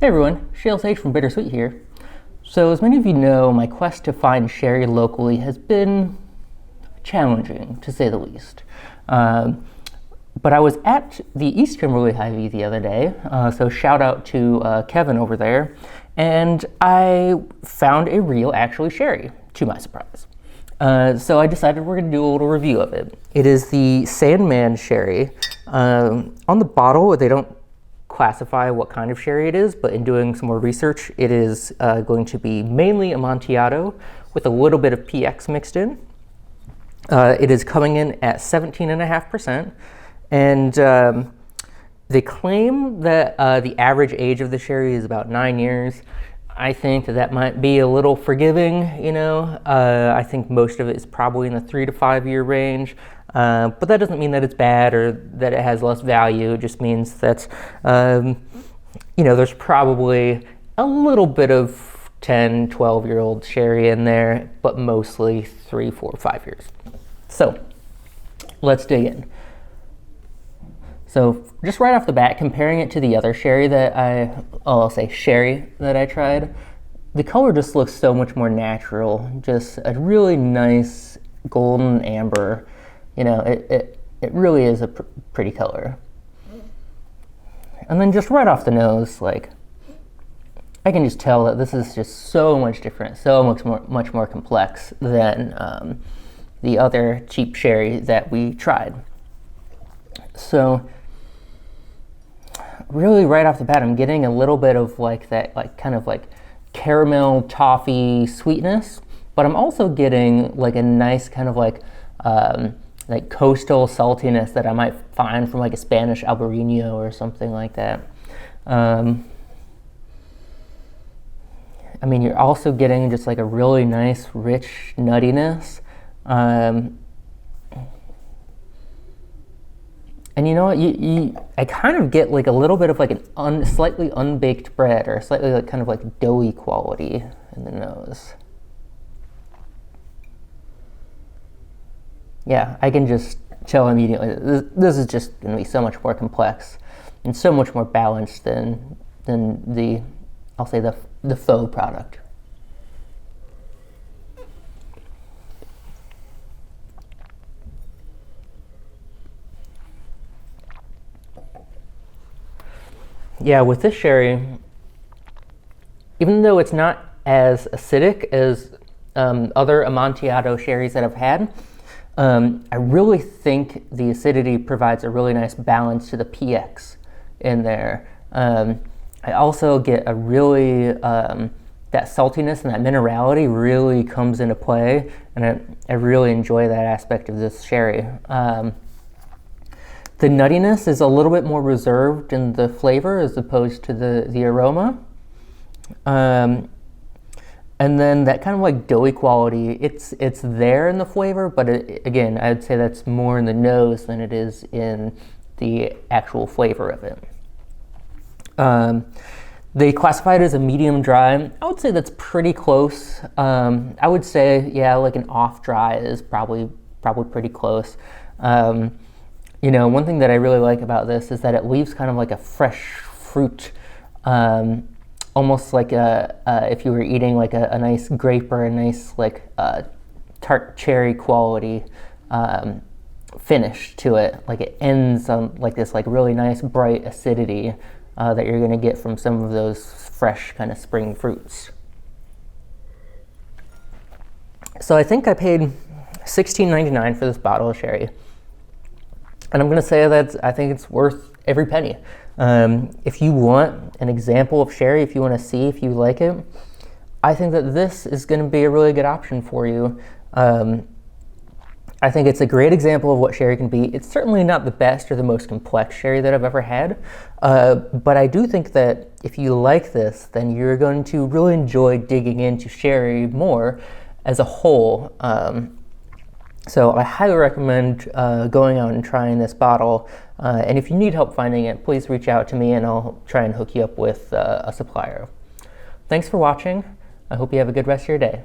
Hey everyone, Shales H from Bittersweet here. So as many of you know, my quest to find sherry locally has been challenging, to say the least. But I was at the East Kimberly Hy-Vee the other day, so shout out to Kevin over there, and I found a real, actually, sherry, to my surprise. So I decided we're going to do a little review of it. It is the Sandemans Sherry. On the bottle, they don't classify what kind of sherry it is, but in doing some more research, it is going to be mainly Amontillado with a little bit of PX mixed in. It is coming in at 17.5%, and they claim that the average age of the sherry is about 9 years. I think that might be a little forgiving, you know. I think most of it is probably in the 3 to 5 year range. But that doesn't mean that it's bad or that it has less value. It just means that, you know, there's probably a little bit of 10, 12-year-old sherry in there, but mostly 3, 4, 5 years. So let's dig in. So just right off the bat, comparing it to the other sherry that I'll say sherry that I tried, the color just looks so much more natural. Just a really nice golden amber. You know, it really is a pretty color. And then just right off the nose, like, I can just tell that this is just so much different, so much more complex than the other cheap sherry that we tried. So really right off the bat, I'm getting a little bit of like that, like kind of like caramel toffee sweetness, but I'm also getting like a nice kind of like coastal saltiness that I might find from like a Spanish Albarino or something like that. I mean, you're also getting just like a really nice, rich nuttiness. And you know what, I kind of get like a little bit of like an slightly unbaked bread or slightly like kind of like doughy quality in the nose. Yeah, I can just tell immediately this is just going to be so much more complex and so much more balanced than the, I'll say the faux product. Yeah, with this sherry, even though it's not as acidic as other Amontillado sherries that I've had, I really think the acidity provides a really nice balance to the PX in there. I also get a really, that saltiness and that minerality really comes into play, and I really enjoy that aspect of this sherry. The nuttiness is a little bit more reserved in the flavor as opposed to the aroma. And then that kind of like doughy quality, it's there in the flavor, but again, I'd say that's more in the nose than it is in the actual flavor of it. They classify it as a medium dry. I would say that's pretty close. I would say, yeah, like an off dry is probably pretty close. You know, one thing that I really like about this is that it leaves kind of like a fresh fruit, almost like if you were eating like a nice grape or a nice like tart cherry quality finish to it. Like it ends on like this like really nice bright acidity that you're gonna get from some of those fresh kind of spring fruits. So I think I paid $16.99 for this bottle of sherry. And I'm going to say that I think it's worth every penny. If you want an example of sherry, if you want to see if you like it, I think that this is going to be a really good option for you. I think it's a great example of what sherry can be. It's certainly not the best or the most complex sherry that I've ever had, but I do think that if you like this, then you're going to really enjoy digging into sherry more as a whole. So I highly recommend going out and trying this bottle. And if you need help finding it, please reach out to me and I'll try and hook you up with a supplier. Thanks for watching. I hope you have a good rest of your day.